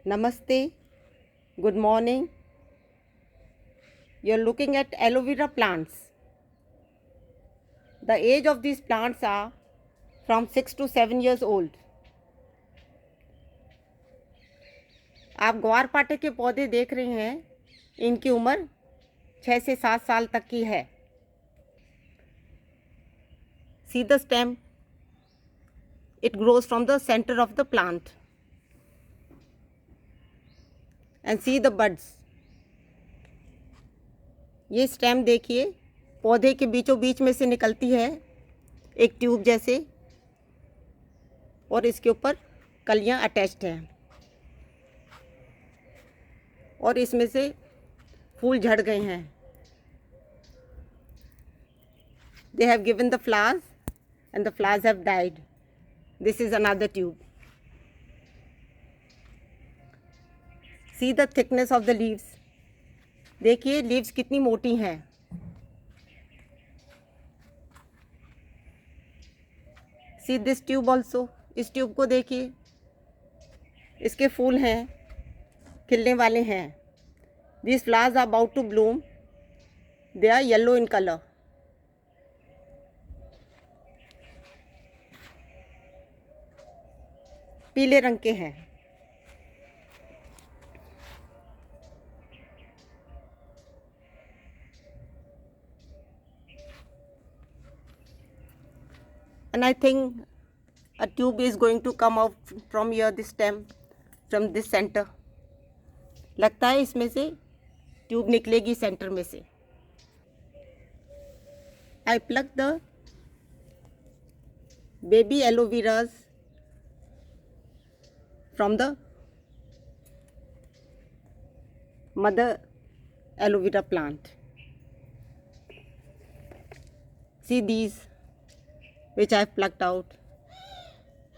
Namaste, good morning. You're looking at aloe vera plants. The age of these plants are from 6 to 7 years old. आप ग्वारपाठे के पौधे देख रहे हैं, इनकी उम्र 6 से 7 साल तक की है. See the stem, it grows from the center of the plant. And see the buds. ये स्टेम देखिए, पौधे के बीचों बीच में से निकलती है एक ट्यूब जैसे, और इसके ऊपर कलियां अटैच्ड हैं और इसमें से फूल झड़ गए हैं. They have given the flowers and the flowers have died. This is another tube. See the thickness of the leaves. देखिए लीव्स कितनी मोटी हैं. See this tube also. इस ट्यूब को देखिए, इसके फूल हैं, खिलने वाले हैं. These flowers are about to bloom. They are yellow in color. पीले रंग के हैं. And I think a tube is going to come out from here, this stem, from this center. लगता है इसमें से ट्यूब निकलेगी सेंटर में से. I pluck the baby aloe veras from the mother aloe vera plant. See these which I have plucked out.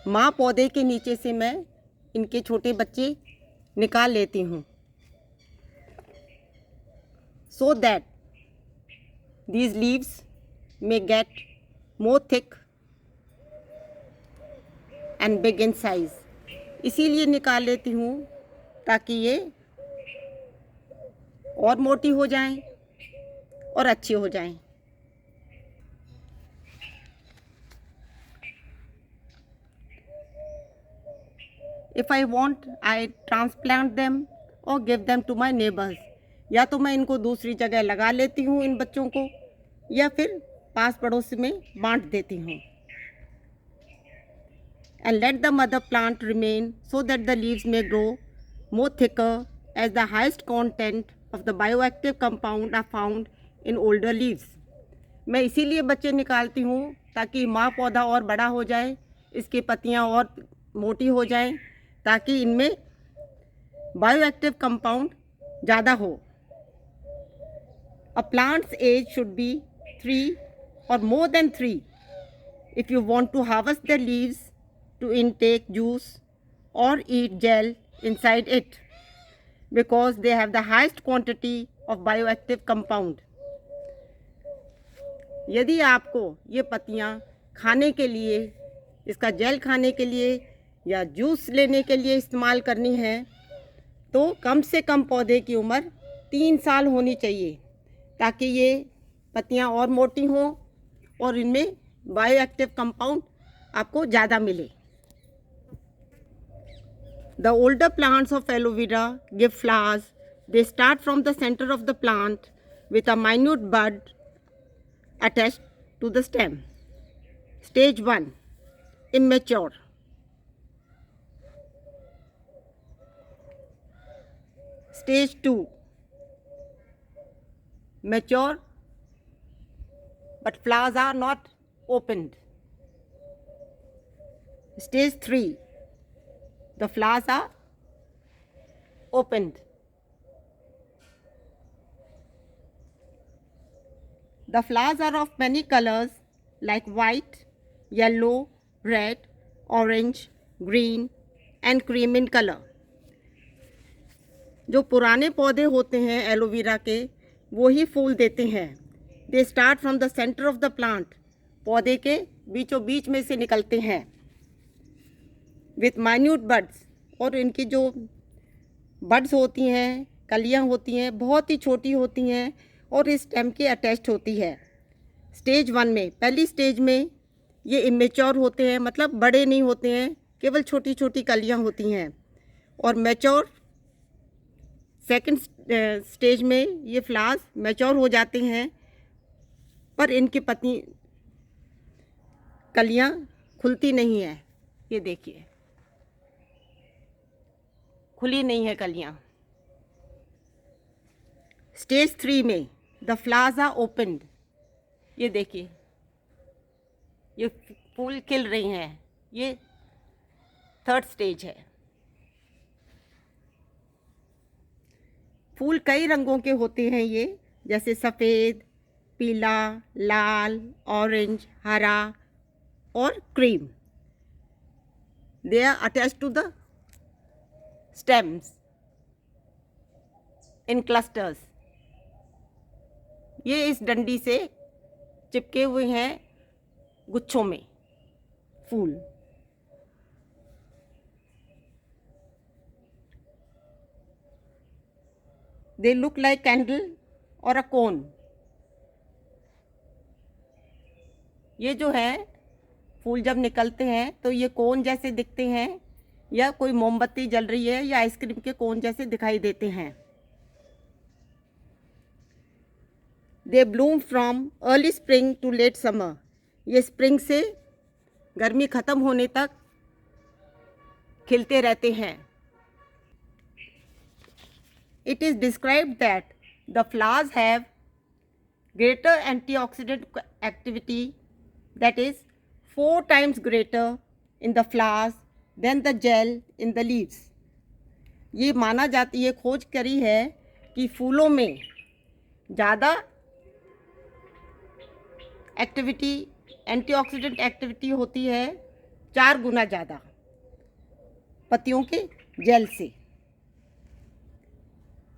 माँ पौधे के नीचे से मैं इनके छोटे बच्चे निकाल लेती हूँ, so that these leaves may get more thick and big in size. इसीलिए निकाल लेती हूँ ताकि ये और मोटी हो जाएं और अच्छी हो जाएं. If I want, I transplant them or give them to my neighbors. या तो मैं इनको दूसरी जगह लगा लेती हूँ इन बच्चों को, या फिर पास पड़ोस में बांट देती हूँ. And let the mother plant remain so that the leaves may grow more thicker as the highest content of the bioactive compound are found in older leaves. मैं इसीलिए बच्चे निकालती हूँ ताकि माँ पौधा और बड़ा हो जाए, इसकी पत्तियाँ और मोटी हो जाएं, ताकि इनमें बायोएक्टिव कंपाउंड ज़्यादा हो. A plant's age should be 3 or more than 3 if you want to harvest the leaves to intake juice or eat gel inside it, because they have the highest quantity of bioactive compound. यदि आपको ये पत्तियाँ खाने के लिए, इसका jail खाने के लिए या जूस लेने के लिए इस्तेमाल करनी है, तो कम से कम पौधे की उम्र 3 साल होनी चाहिए, ताकि ये पत्तियाँ और मोटी हों और इनमें बायोएक्टिव कंपाउंड आपको ज़्यादा मिले. The older plants of aloe vera give flowers. They start from the center of the plant with a minute bud attached to the stem. Stage 1, immature. Stage 2, mature but flowers are not opened. Stage 3, the flowers are opened. The flowers are of many colors like white, yellow, red, orange, green and cream in color. जो पुराने पौधे होते हैं aloe vera के, वो ही फूल देते हैं. They start from the centre of the plant. पौधे के बीचों बीच में से निकलते हैं विथ माइन्यूट बड्स, और इनकी जो बड्स होती हैं, कलियां होती हैं, बहुत ही छोटी होती हैं और इस स्टेम के अटैच्ड होती है। स्टेज 1 में, पहली स्टेज में ये इमेच्योर होते हैं, मतलब बड़े नहीं होते हैं, केवल छोटी छोटी कलियां होती हैं। और मैच्योर सेकंड स्टेज में ये फ्लावर्स मैच्योर हो जाते हैं, पर इनकी पत्ती कलियां खुलती नहीं है। ये देखिए, खुली नहीं है कलियां। स्टेज 3 में द फ्लावर्स आर ओपन्ड। ये देखिए, ये फूल खिल रही हैं। ये थर्ड स्टेज है। फूल कई रंगों के होते हैं ये, जैसे सफ़ेद, पीला, लाल, ऑरेंज, हरा और क्रीम। They are attached to the stems in clusters. ये इस डंडी से चिपके हुए हैं गुच्छों में फूल। दे लुक लाइक कैंडल और अ कोन। ये जो है फूल जब निकलते हैं तो ये कोन जैसे दिखते हैं, या कोई मोमबत्ती जल रही है, या आइसक्रीम के कोन जैसे दिखाई देते हैं। They bloom from early spring to late summer. ये स्प्रिंग से गर्मी ख़त्म होने तक खिलते रहते हैं। It is described that the flowers have greater antioxidant activity, that is 4 times greater in the flowers than the gel in the leaves. ये माना जाती है, खोज करी है कि फूलों में ज़्यादा एक्टिविटी, एंटीऑक्सीडेंट एक्टिविटी होती है, 4 गुना ज़्यादा पत्तियों के जेल से।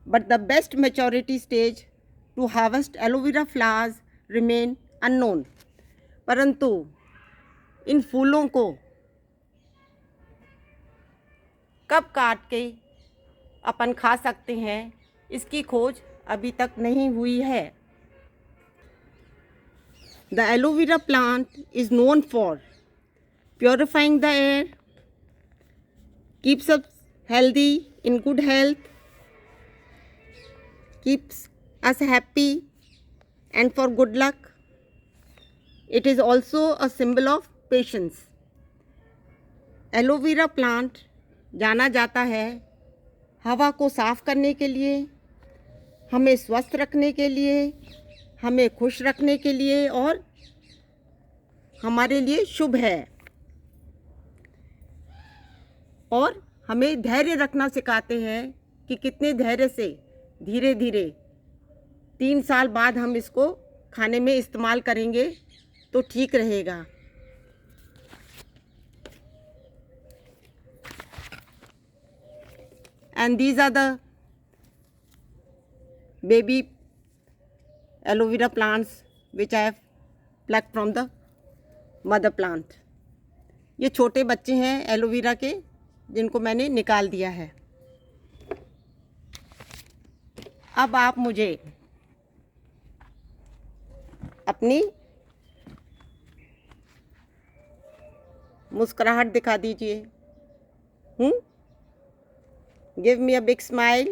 But the best maturity stage to harvest aloe vera flowers remain unknown. परंतु इन फूलों को कब काट के अपन खा सकते हैं, इसकी खोज अभी तक नहीं हुई है। The aloe vera plant is known for purifying the air, keeps us healthy, in good health, keeps us happy, and for good luck. It is also a symbol of patience. Aloe vera plant जाना जाता है हवा को साफ करने के लिए, हमें स्वस्थ रखने के लिए, हमें खुश रखने के लिए, और हमारे लिए शुभ है। और हमें धैर्य रखना सिखाते हैं कि कितने धैर्य से धीरे धीरे 3 साल बाद हम इसको खाने में इस्तेमाल करेंगे तो ठीक रहेगा। And these are the baby aloe vera plants which I have plucked from the mother plant. ये छोटे बच्चे हैं एलोवेरा के, जिनको मैंने निकाल दिया है। अब आप मुझे अपनी मुस्कुराहट दिखा दीजिए। Give me a big smile.